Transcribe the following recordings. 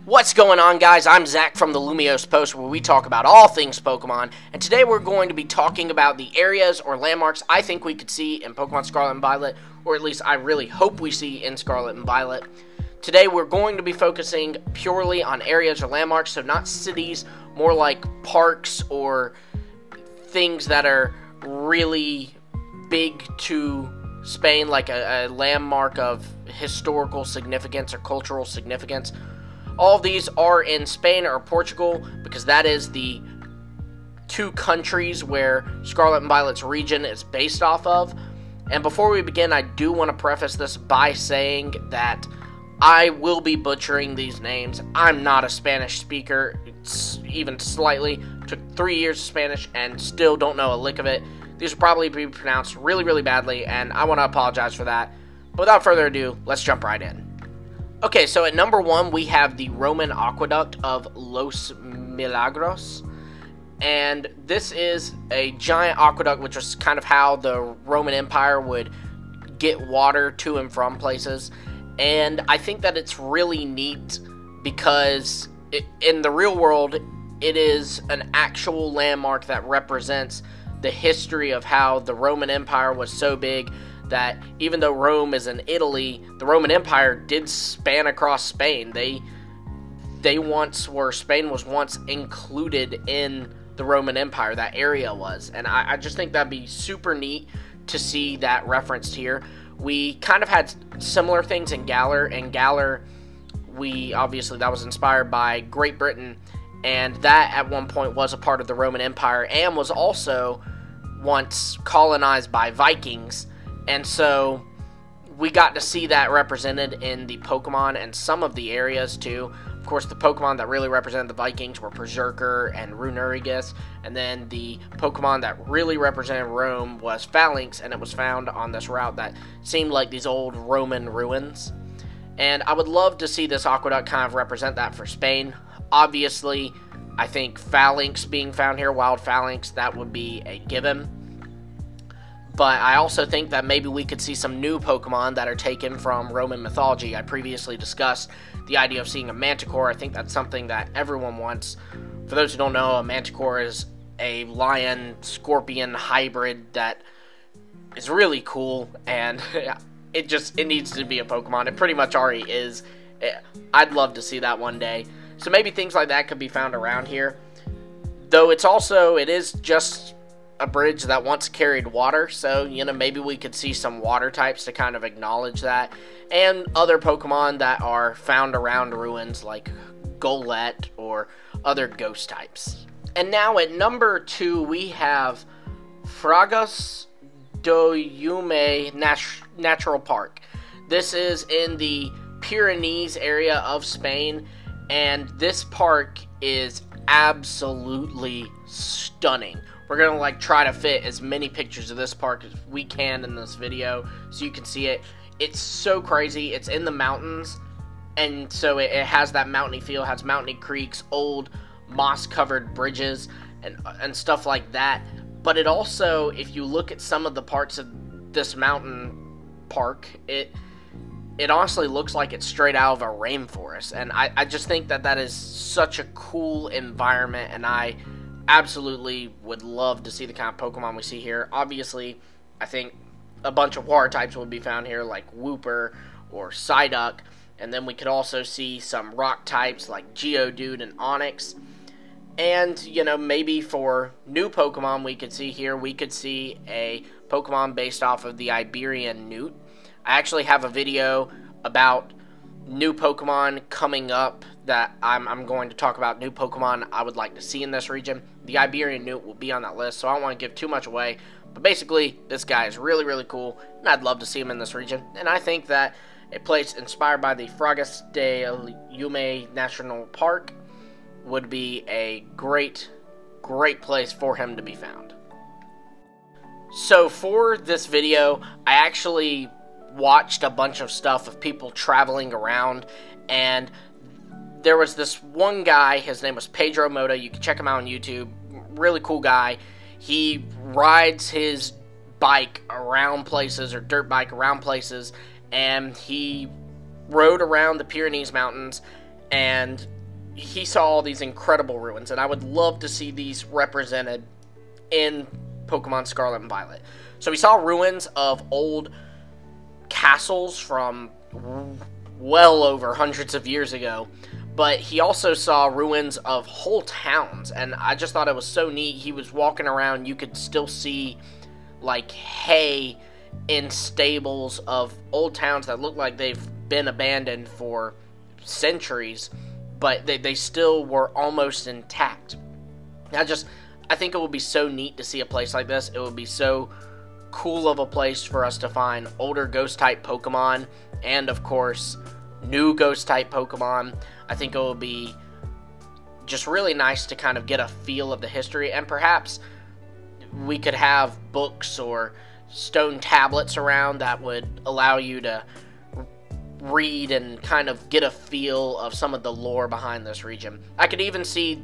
What's going on, guys? I'm Zach from the Lumiose Post, where we talk about all things Pokemon, and today we're going to be talking about the areas or landmarks I think we could see in Pokemon Scarlet and Violet, or at least I really hope we see in Scarlet and Violet. Today we're going to be focusing purely on areas or landmarks, so not cities, more like parks or things that are really big to Spain, like a landmark of historical significance or cultural significance. All of these are in Spain or Portugal, because that is the two countries where Scarlet and Violet's region is based off of. And before we begin, I do want to preface this by saying that I will be butchering these names. I'm not a Spanish speaker, even slightly. Took 3 years of Spanish and still don't know a lick of it. These will probably be pronounced really, really badly, and I want to apologize for that. But without further ado, let's jump right in. Okay, so at number 1, we have the Roman Aqueduct of Los Milagros. And this is a giant aqueduct, which was kind of how the Roman Empire would get water to and from places. And I think that it's really neat because in the real world, it is an actual landmark that represents the history of how the Roman Empire was so big that even though Rome is in Italy, the Roman Empire did span across Spain. They once were, Spain was once included in the Roman Empire, that area was. And I just think that'd be super neat to see that referenced here. We kind of had similar things in Galar. In Galar, obviously that was inspired by Great Britain, and that at one point was a part of the Roman Empire and was also once colonized by Vikings. And so we got to see that represented in the Pokemon and some of the areas too. Of course, the Pokemon that really represented the Vikings were Berserker and Runerigus, and then the Pokemon that really represented Rome was Phalanx, and it was found on this route that seemed like these old Roman ruins. And I would love to see this aqueduct kind of represent that for Spain. Obviously, I think Phalanx being found here, Wild Phalanx, that would be a given. But I also think that maybe we could see some new Pokemon that are taken from Roman mythology. I previously discussed the idea of seeing a Manticore. I think that's something that everyone wants. For those who don't know, a Manticore is a lion-scorpion hybrid that is really cool, and it needs to be a Pokemon. It pretty much already is. I'd love to see that one day. So maybe things like that could be found around here. Though it is just a bridge that once carried water, so, you know, maybe we could see some water types to kind of acknowledge that, and other Pokemon that are found around ruins, like Golett or other ghost types. And now at number 2, we have Fragas do Yume Natural Park. This is in the Pyrenees area of Spain, and this park is absolutely stunning. We're going to try to fit as many pictures of this park as we can in this video so you can see it. It's so crazy. It's in the mountains, and so it has that mountainy feel. It has mountainy creeks, old moss-covered bridges, and stuff like that. But it also, if you look at some of the parts of this mountain park, it honestly looks like it's straight out of a rainforest. And I just think that is such a cool environment, and I absolutely would love to see the kind of Pokemon we see here. Obviously, I think a bunch of water types would be found here, like Wooper or Psyduck, and then we could also see some rock types like Geodude and Onix. And, you know, maybe for new Pokemon we could see here, we could see a Pokemon based off of the Iberian Newt. I actually have a video about new Pokemon coming up that I'm going to talk about new Pokemon I would like to see in this region. The Iberian Newt will be on that list, so I don't want to give too much away. But basically, this guy is really, really cool, and I'd love to see him in this region. And I think that a place inspired by the Fragas de Yume National Park would be a great, great place for him to be found. So for this video, I actually watched a bunch of stuff of people traveling around, and there was this one guy. His name was Pedro Mota. You can check him out on YouTube. Really cool guy. He rides his bike around places, or dirt bike around places, and he rode around the Pyrenees Mountains, and he saw all these incredible ruins, and I would love to see these represented in Pokemon Scarlet and Violet. So he saw ruins of old castles from well over hundreds of years ago, but he also saw ruins of whole towns, and I just thought it was so neat. He was walking around, you could still see like hay in stables of old towns that look like they've been abandoned for centuries, but they still were almost intact. I think it would be so neat to see a place like this. It would be so cool of a place for us to find older ghost-type Pokemon, and of course, new ghost-type Pokemon. I think it would be just really nice to kind of get a feel of the history, and perhaps we could have books or stone tablets around that would allow you to read and kind of get a feel of some of the lore behind this region. I could even see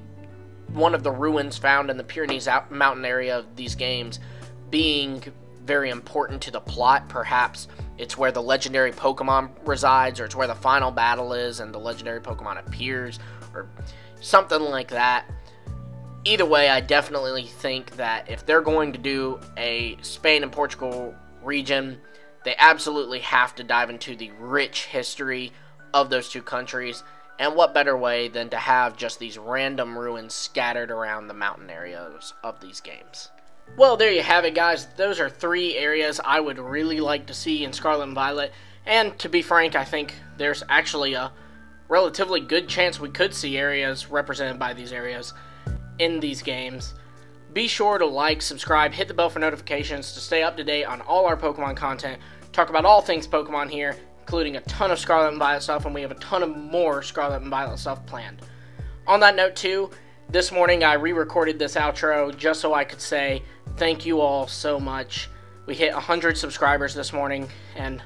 one of the ruins found in the Pyrenees mountain area of these games being very important to the plot. Perhaps it's where the legendary Pokemon resides, or it's where the final battle is and the legendary Pokemon appears, or something like that. Either way, I definitely think that if they're going to do a Spain and Portugal region, they absolutely have to dive into the rich history of those two countries. And what better way than to have just these random ruins scattered around the mountain areas of these games. Well, there you have it, guys. Those are 3 areas I would really like to see in Scarlet and Violet. And to be frank, I think there's actually a relatively good chance we could see areas represented by these areas in these games. Be sure to like, subscribe, hit the bell for notifications to stay up to date on all our Pokemon content. Talk about all things Pokemon here, including a ton of Scarlet and Violet stuff, and we have a ton of more Scarlet and Violet stuff planned. On that note, too, this morning I re-recorded this outro just so I could say thank you all so much. We hit 100 subscribers this morning, and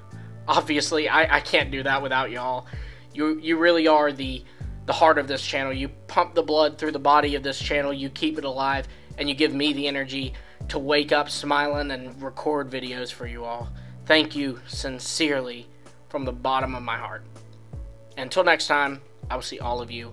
obviously I can't do that without y'all. You really are the heart of this channel. You pump the blood through the body of this channel, you keep it alive, and you give me the energy to wake up smiling and record videos for you all. Thank you sincerely from the bottom of my heart. Until next time, I will see all of you